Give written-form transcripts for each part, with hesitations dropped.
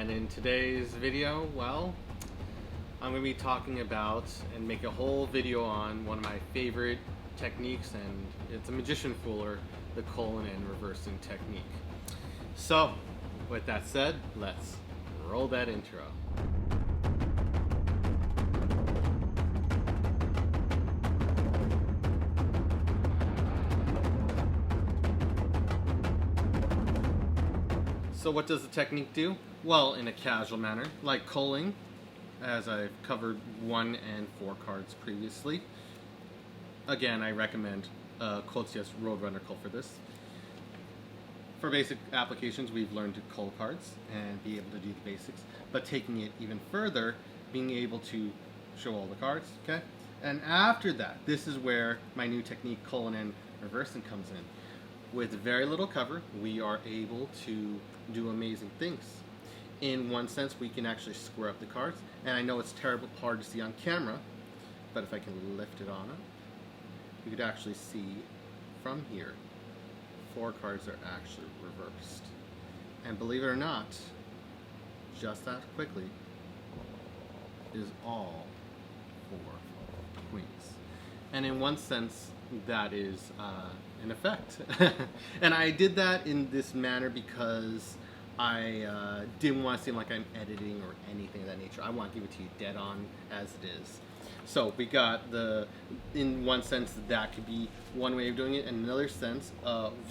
And in today's video, well, I'm going to be talking about and make a whole video on one of my favorite techniques, and it's a magician fooler, the colon and reversing technique. So, with that said, let's roll that intro. So what does the technique do? Well, in a casual manner, like culling, as I've covered 1 and 4 cards previously. Again, I recommend Coltzia's Roadrunner Cull for this. For basic applications, we've learned to cull cards and be able to do the basics, but taking it even further, being able to show all the cards, okay? And after that, this is where my new technique, culling and reversing, comes in. With very little cover, we are able to do amazing things. In one sense, we can actually square up the cards, and I know it's terrible hard to see on camera, but if I can lift it on up, you could actually see from here, 4 cards are actually reversed. And believe it or not, just that quickly is all 4 queens. And in one sense, that is an effect. And I did that in this manner because I didn't want to seem like I'm editing or anything of that nature. I want to give it to you dead on as it is. So we got in one sense, that could be one way of doing it, and another sense,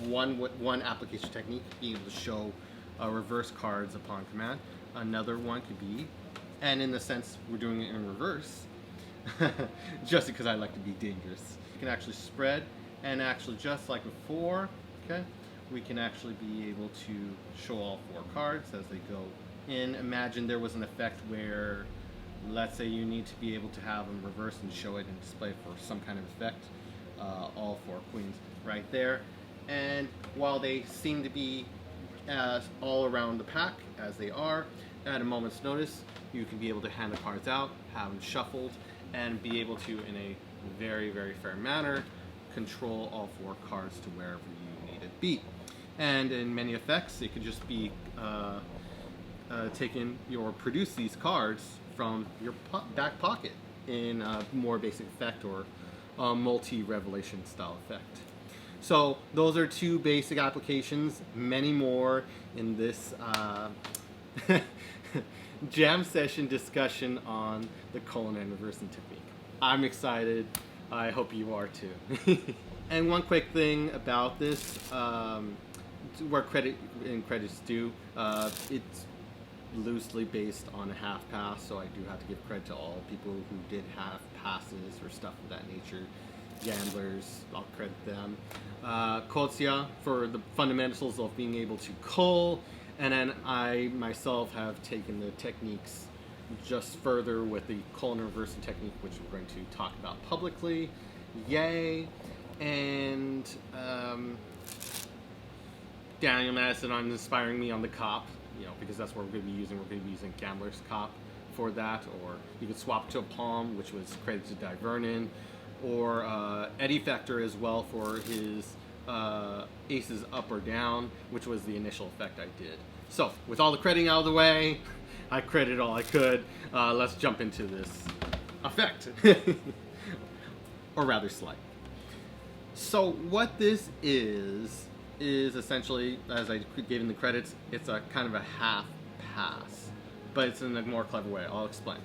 one application technique, being able to show reverse cards upon command. Another one could be, and in the sense we're doing it in reverse, just because I like to be dangerous. You can actually spread, and actually just like before, okay, we can actually be able to show all 4 cards as they go in. Imagine there was an effect where, let's say you need to be able to have them reverse and show it and display for some kind of effect. All 4 queens right there. And while they seem to be all around the pack as they are, at a moment's notice, you can be able to hand the cards out, have them shuffled, and be able to, in a very, very fair manner, control all 4 cards to wherever you need it be. And in many effects, it could just be produce these cards from your back pocket in a more basic effect or a multi-revelation style effect. So those are 2 basic applications, many more in this jam session discussion on the culling and reversing technique. I'm excited. I hope you are too. And one quick thing about this, where credit's due, it's loosely based on a half pass, so I do have to give credit to all people who did have passes or stuff of that nature. Gamblers, I'll credit them. Coltzia for the fundamentals of being able to cull, and then I myself have taken the techniques just further with the culling and reversing technique, which we're going to talk about publicly. Yay! And Daniel Madison on inspiring me on the cop, because that's what we're going to be using. We're going to be using Gambler's Cop for that, or you could swap to a Palm, which was credited to Divernon, or Eddie Factor as well for his Aces Up or Down, which was the initial effect I did. So, with all the crediting out of the way, I credited all I could. Let's jump into this effect, or rather slight. So, what this is essentially, as I gave in the credits, it's a kind of a half pass, but it's in a more clever way. I'll explain.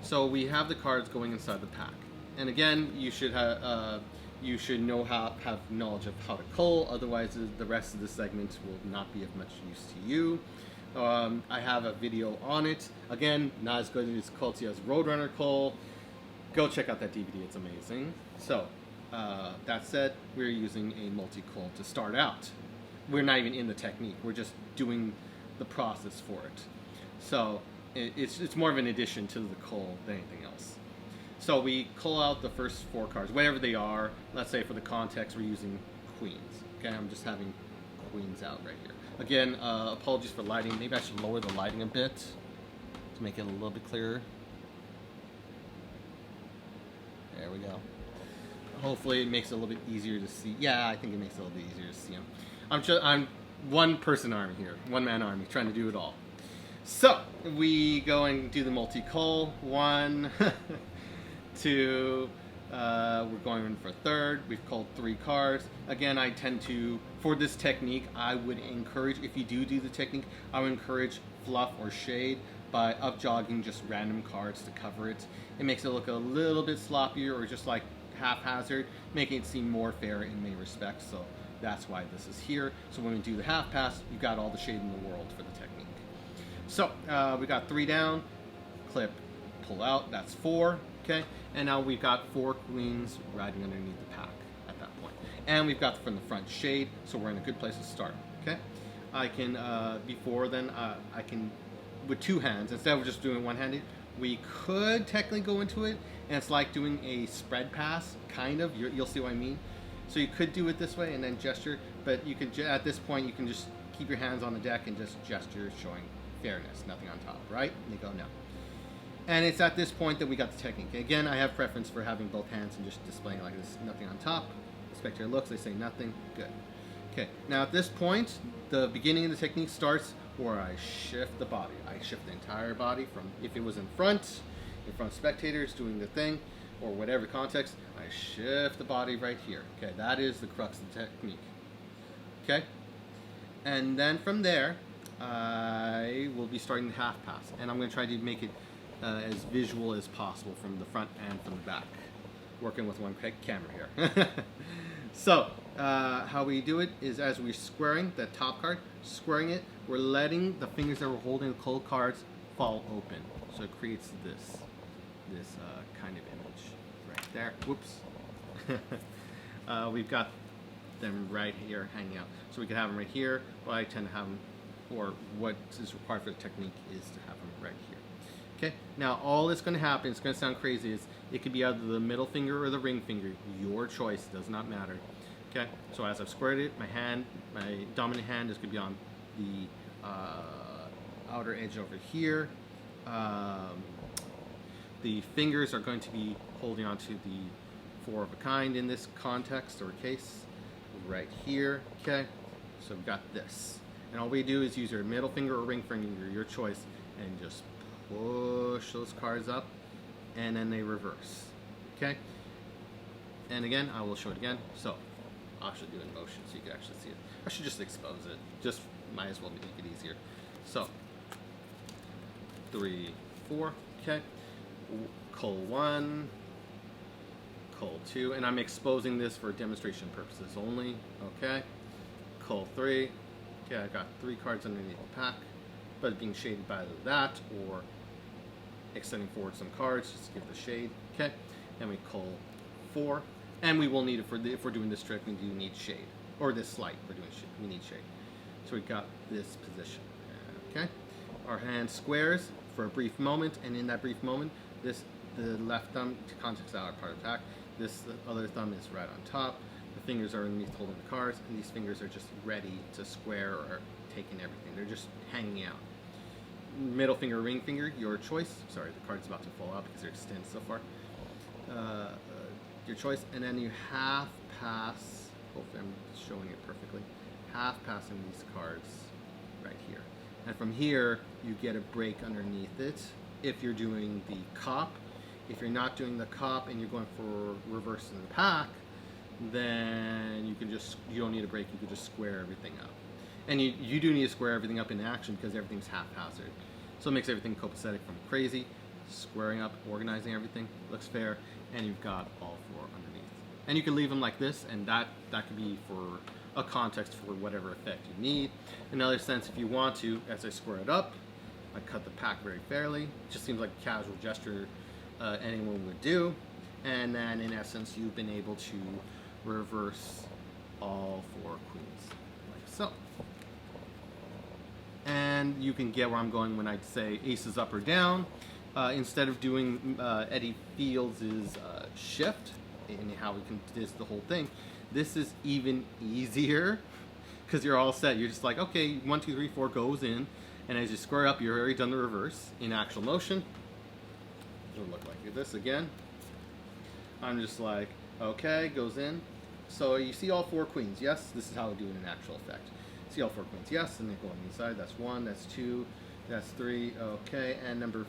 So we have the cards going inside the pack, and again, you should have have knowledge of how to cull. Otherwise, the rest of the segment will not be of much use to you. I have a video on it. Again, not as good as Coltzia's Roadrunner Cull. Go check out that DVD; it's amazing. So. That said, we're using a multi-cull to start out. We're not even in the technique. We're just doing the process for it. So it's more of an addition to the cull than anything else. So we cull out the first 4 cards, whatever they are. Let's say for the context, we're using queens. Okay, I'm just having queens out right here. Again, apologies for lighting. Maybe I should lower the lighting a bit to make it a little bit clearer. There we go. Hopefully it makes it a little bit easier to see. Yeah, I think it makes it a little bit easier to see them. I'm one person army here, one man army, trying to do it all. So we go and do the multi-cull. 1, 2. We're going in for third. We've culled 3 cards. Again, I tend to, for this technique, I would encourage, if you do the technique, I would encourage fluff or shade by up jogging just random cards to cover it. It makes it look a little bit sloppier or just like haphazard, making it seem more fair in many respects. So that's why this is here. So when we do the half pass, you got all the shade in the world for the technique. So we got 3 down, clip, pull out, that's 4, okay? And now we've got 4 queens riding underneath the pack at that point. And we've got from the front shade, so we're in a good place to start, okay? I can, before then, I can, with 2 hands, instead of just doing one-handed, we could technically go into it, and it's like doing a spread pass, kind of, you'll see what I mean. So you could do it this way and then gesture, but you could, at this point, you can just keep your hands on the deck and just gesture, showing fairness, nothing on top, right? And you go, no. And it's at this point that we got the technique. Again, I have preference for having both hands and just displaying like this, nothing on top. The spectator looks, they say nothing, good. Okay, now at this point, the beginning of the technique starts where I shift the body. I shift the entire body from, if it was in front spectators doing the thing, or whatever context, I shift the body right here. Okay, that is the crux of the technique. Okay, and then from there, I will be starting the half pass, and I'm going to try to make it as visual as possible from the front and from the back, working with one camera here. So how we do it is as we're squaring that top card, squaring it, we're letting the fingers that we're holding the cold cards fall open, so it creates this kind of image right there. Whoops. We've got them right here hanging out, so we can have them right here, but I tend to have them, or what is required for the technique is to have them right here. Okay, now all that's going to happen, it's going to sound crazy, is it could be either the middle finger or the ring finger, your choice, does not matter. Okay, so as I've squared it, my dominant hand is going to be on the outer edge over here. The fingers are going to be holding onto the 4 of a kind in this context or case, right here. Okay, so we've got this. And all we do is use your middle finger or ring finger, your choice, and just push those cards up, and then they reverse. Okay? And again, I will show it again. So, I'll actually do it in motion so you can actually see it. I should just expose it. Just might as well make it easier. So, 3, 4. Okay? Cull 1. Cull 2. And I'm exposing this for demonstration purposes only. Okay? Cull 3. Okay, I got 3 cards underneath the pack, but being shaded by either that or extending forward some cards just to give the shade. Okay, and we cull 4, and we will need it if we're doing this trick. We do need shade, or this slight. We're doing shade. We need shade. So we got this position. Okay, our hand squares for a brief moment, and in that brief moment, the left thumb to context our part of the pack. The other thumb is right on top. The fingers are underneath holding the cards, and these fingers are just ready to square or taking everything. They're just hanging out. Middle finger, ring finger, your choice. Sorry, the card's about to fall out because they're extended so far. Your choice, and then you half pass. Hopefully, I'm showing it perfectly. Half passing these cards right here, and from here you get a break underneath it. If you're doing the cop, if you're not doing the cop and you're going for reverse in the pack, then you don't need a break, you can just square everything up. And you do need to square everything up in action because everything's haphazard. So it makes everything copacetic from crazy, squaring up, organizing everything, looks fair, and you've got all 4 underneath. And you can leave them like this, and that could be for a context for whatever effect you need. In another sense, if you want to, as I square it up, I cut the pack very fairly. It just seems like a casual gesture anyone would do. And then in essence, you've been able to reverse all 4 queens, like so. And you can get where I'm going when I say aces up or down. Instead of doing Eddie Fields' shift, and how we can do the whole thing, this is even easier because you're all set. You're just like, okay, 1, 2, 3, 4 goes in, and as you square up, you're already done the reverse in actual motion. It'll look like this again. I'm just like, okay, goes in. So you see all 4 queens, yes? This is how we do it in actual effect. See all 4 queens, yes, and they go on the inside. That's 1, that's 2, That's 3. Okay, and number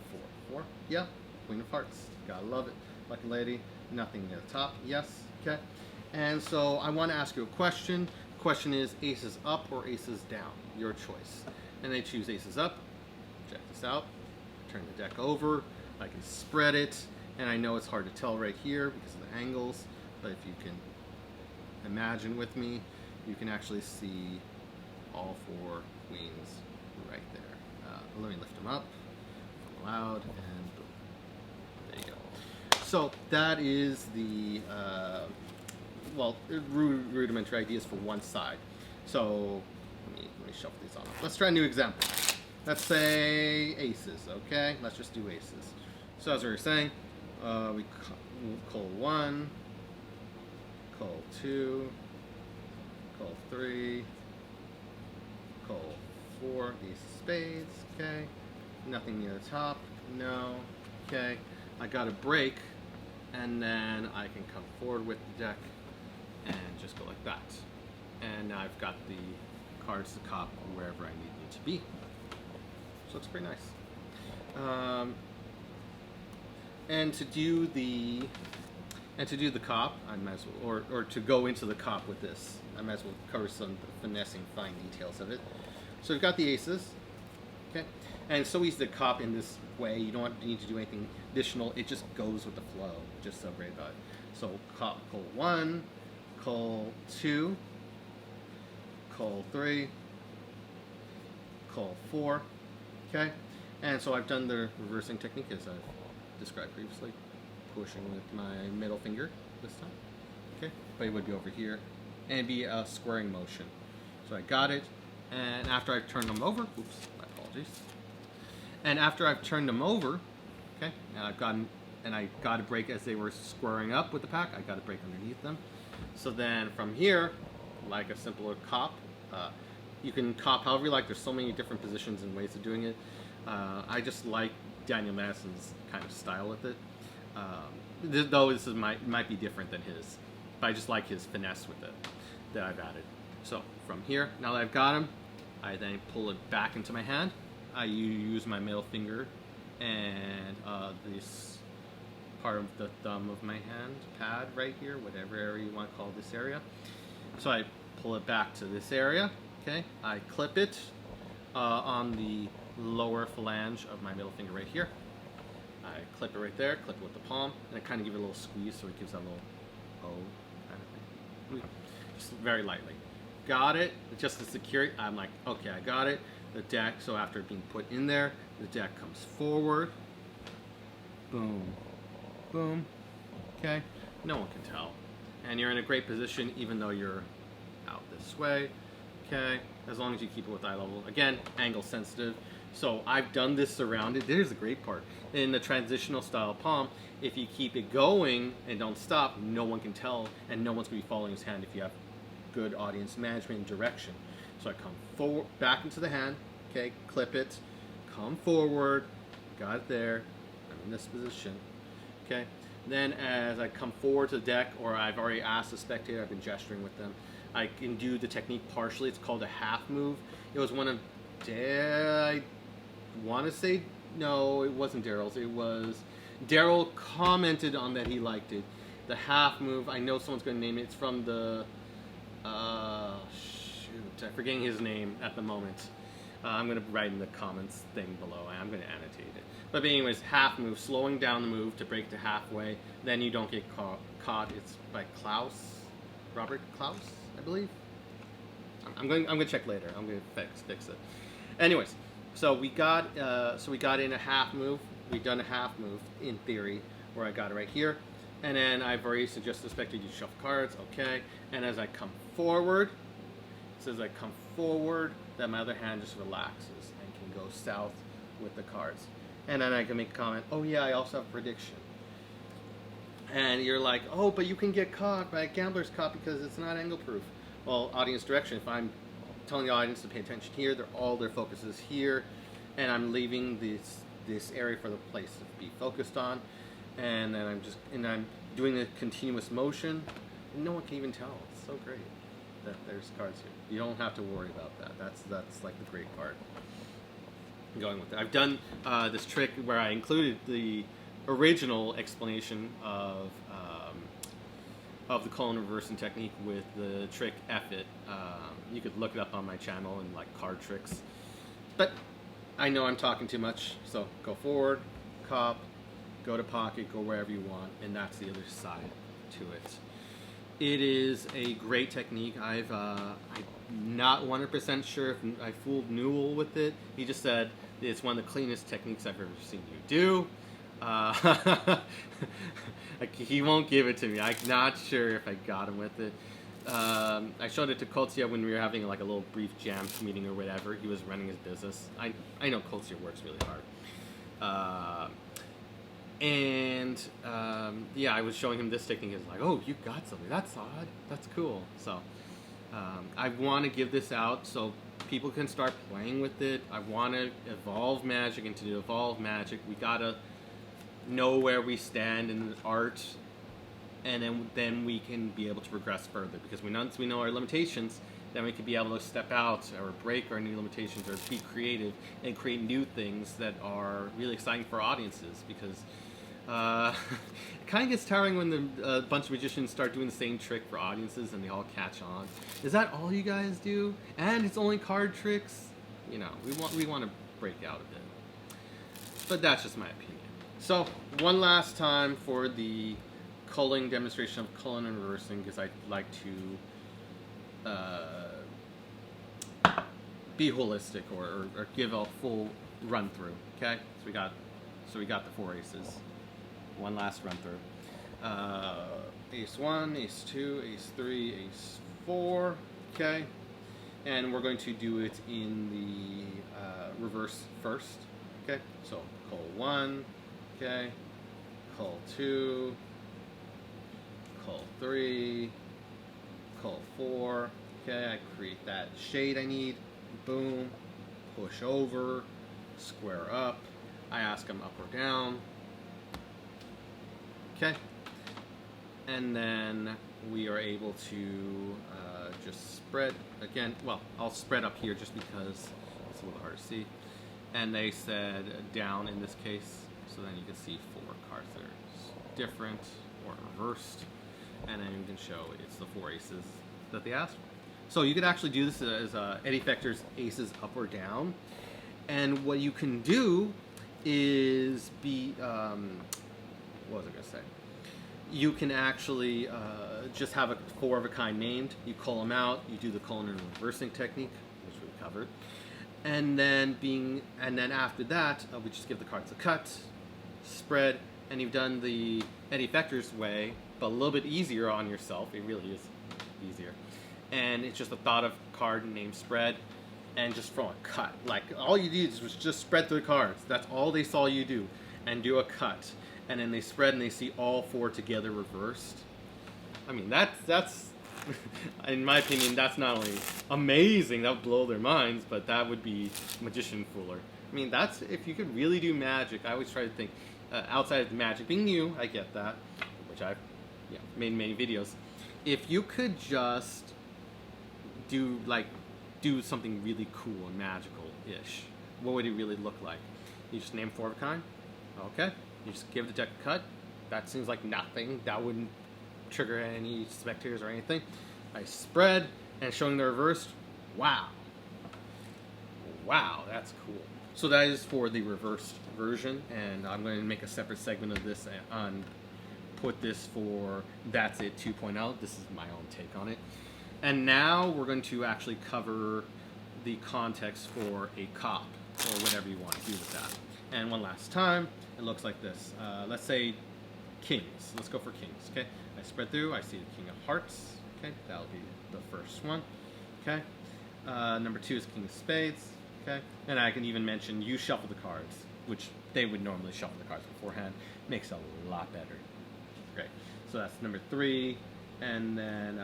4. 4. Yeah. Queen of Hearts. Gotta love it. Lucky lady. Nothing at the top. Yes. Okay. And so I want to ask you a question. The question is aces up or aces down? Your choice. And they choose aces up. Check this out. Turn the deck over. I can spread it. And I know it's hard to tell right here because of the angles. But if you can imagine with me, you can actually see all 4 queens right there. Let me lift them up. Loud, and boom. There you go. So that is the rudimentary ideas for one side. So let me shuffle these off. Let's try a new example. Let's say aces. Okay, let's just do aces. So as we were saying, we call 1, call 2, call 3, call 4, ace of spades. Okay, nothing near the top. No. Okay, I got a break, and then I can come forward with the deck and just go like that. And now I've got the cards to cop wherever I need them to be. So it's pretty nice. And to do the cop, I might as well, or to go into the cop with this, I might as well cover some of the finessing fine details of it. So we've got the aces. Okay, and it's so easy to cop in this way. You don't need to do anything additional. It just goes with the flow. Just so great about it. So call 1, call 2, call 3, call 4. Okay, and so I've done the reversing technique as I've described previously, pushing with my middle finger this time. Okay, but it would be over here, and it'd be a squaring motion. So I got it, and after I've turned them over, oops. And after I've turned them over, okay, and I got a break as they were squaring up with the pack. I got a break underneath them. So then from here, like a simpler cop, you can cop however you like. There's so many different positions and ways of doing it. I just like Daniel Madison's kind of style with it. Though this might be different than his, but I just like his finesse with it that I've added. So from here, now that I've got him, I then pull it back into my hand. I use my middle finger and this part of the thumb of my hand, pad right here, whatever area you want to call this area. So I pull it back to this area, okay? I clip it on the lower phalange of my middle finger right here. I clip it right there, clip it with the palm, and I kind of give it a little squeeze so it gives that little O kind of thing. Just very lightly. Got it, just to secure it, I'm like, okay, I got it. The deck, so after it being put in there, the deck comes forward. Boom. Boom. Okay? No one can tell. And you're in a great position even though you're out this way. Okay? As long as you keep it with eye level. Again, angle sensitive. So I've done this surrounded. There's the great part. In the transitional style palm, if you keep it going and don't stop, no one can tell and no one's going to be following his hand if you have good audience management and direction. So I come forward, back into the hand, okay, clip it, come forward, got it there, I'm in this position, okay. Then as I come forward to the deck, or I've already asked the spectator, I've been gesturing with them, I can do the technique partially. It's called a half move. It was one of, I want to say, no, it wasn't Daryl's, it was, Daryl commented on that he liked it. The half move, I know someone's going to name it, it's from the, I'm forgetting his name at the moment. I'm going to write in the comments thing below. I'm going to annotate it. But anyways, half move, slowing down the move to break to halfway. Then you don't get caught. It's by Robert Klaus, I believe. I'm going to check later. I'm going to fix it. Anyways, so we got in a half move. We've done a half move in theory, where I got it right here, and then I've already suggested the spectator you shuffle cards. Okay, and as I come forward. So as I come forward, that my other hand just relaxes and can go south with the cards. And then I can make a comment, oh yeah, I also have prediction. And you're like, oh, but you can get caught by a gambler's cop because it's not angle proof. Well, audience direction, if I'm telling the audience to pay attention here, all their focus is here, and I'm leaving this area for the place to be focused on, and then I'm doing a continuous motion, and no one can even tell. It's so great that there's cards here. You don't have to worry about that. That's like the great part. going with it. I've done this trick where I included the original explanation of the Culling reversing technique with the trick F it. You could look it up on my channel and like card tricks. But I know I'm talking too much, so go forward, cop, go to pocket, go wherever you want, and that's the other side to it. It is a great technique. I'm not 100% sure if I fooled Newell with it. He just said it's one of the cleanest techniques I've ever seen you do. He won't give it to me. I'm not sure if I got him with it. I showed it to Koltzia when we were having like a little brief jam meeting or whatever. He was running his business. I know Koltzia works really hard. Yeah, I was showing him this technique. He's like, "Oh, you got something. That's odd. That's cool." So I want to give this out so people can start playing with it. I want to evolve Magic, and to evolve Magic, we gotta know where we stand in the art, and then we can be able to progress further. Because once we know our limitations, then we can be able to step out or break our new limitations or be creative and create new things that are really exciting for audiences. Because it kind of gets tiring when a bunch of magicians start doing the same trick for audiences and they all catch on. Is that all you guys do? And it's only card tricks? You know, we want to break out a bit. But that's just my opinion. So, one last time for the culling demonstration of culling and reversing, because I'd like to be holistic or give a full run through. Okay, so we got the 4 aces. One last run through. Ace 1, Ace 2, Ace 3, Ace 4. Okay, and we're going to do it in the reverse first. Okay, so cull 1. Okay, cull 2. Cull 3. Cull 4. Okay, I create that shade I need. Boom. Push over. Square up. I ask them up or down. Okay. And then we are able to just spread again. Well, I'll spread up here just because it's a little hard to see. And they said down in this case. So then you can see 4 cards that are different or reversed. And then you can show it's the 4 aces that they asked for. So you could actually do this as Eddie Fechter's aces up or down. And what you can do is what was I going to say? You can actually just have a 4 of a kind named. You call them out. You do the culling and reversing technique, which we covered. And then after that, we just give the cards a cut, spread, and you've done the Eddie Fechter's way, but a little bit easier on yourself. It really is easier. And it's just a thought of card named spread, and just from a cut. Like, all you did was just spread through the cards. That's all they saw you do. And do a cut. And then they spread and they see all 4 together reversed. I mean, that's in my opinion, that's not only amazing, that would blow their minds, but that would be magician fooler. I mean, that's, if you could really do magic, I always try to think, outside of magic being new, I get that, which I've made many videos. If you could just do something really cool and magical-ish, what would it really look like? You just name 4 of a kind? Okay. You just give the deck a cut. That seems like nothing. That wouldn't trigger any spectators or anything. I spread, and showing the reversed. Wow. Wow, that's cool. So that is for the reversed version, and I'm going to make a separate segment of this and put this for That's It 2.0. This is my own take on it. And now we're going to actually cover the context for a cop, or whatever you want to do with that. And one last time, it looks like this. Let's say kings. Let's go for kings, okay? I spread through, I see the king of hearts, okay? That'll be the first one, okay? Number 2 is king of spades, okay? And I can even mention you shuffle the cards, which they would normally shuffle the cards beforehand. Makes it a lot better. Great. So that's number 3, and then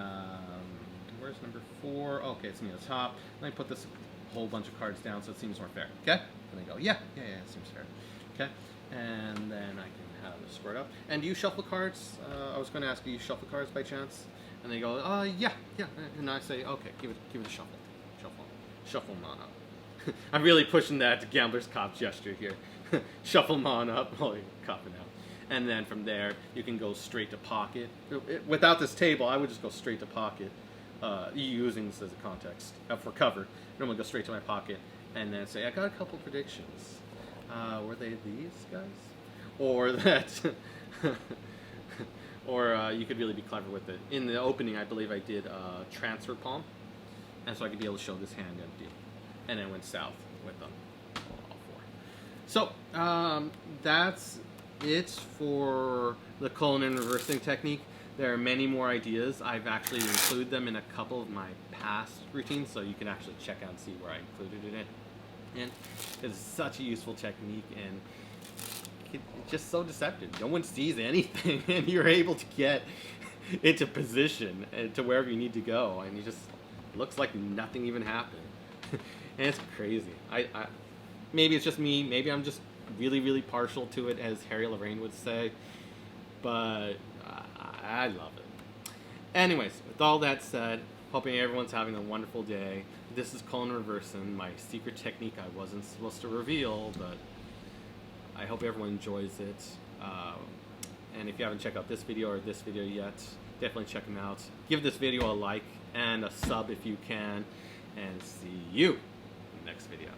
where's number 4? Okay, it's me at the top. Let me put this whole bunch of cards down so it seems more fair, okay? And they go, yeah, it seems fair, okay? And then I can have it squared up. And do you shuffle cards? I was going to ask you shuffle cards by chance? And they go, yeah. And I say, okay, give it a shuffle. Shuffle them on up. I'm really pushing that gambler's cop gesture here. Shuffle them on up while you're copping out. And then from there, you can go straight to pocket. Without this table, I would just go straight to pocket, using this as a context for cover. Normally go straight to my pocket and then say, I got a couple predictions. Were they these guys? Or that... or you could really be clever with it. In the opening, I believe I did transfer palm. And so I could be able to show this hand empty. And then went south with them. All four. So, that's it for the Culling and reversing technique. There are many more ideas. I've actually included them in a couple of my past routines, so you can actually check out and see where I included it in. And it's such a useful technique, and it's just so deceptive. No one sees anything, and you're able to get into position and to wherever you need to go, and you just looks like nothing even happened. And it's crazy. I maybe it's just me. Maybe I'm just really, really partial to it, as Harry Lorraine would say. But I love it. Anyways, with all that said, hoping everyone's having a wonderful day. This is Culling Reversing, my secret technique I wasn't supposed to reveal, but I hope everyone enjoys it. And if you haven't checked out this video or this video yet, definitely check them out. Give this video a like and a sub if you can, and see you in the next video.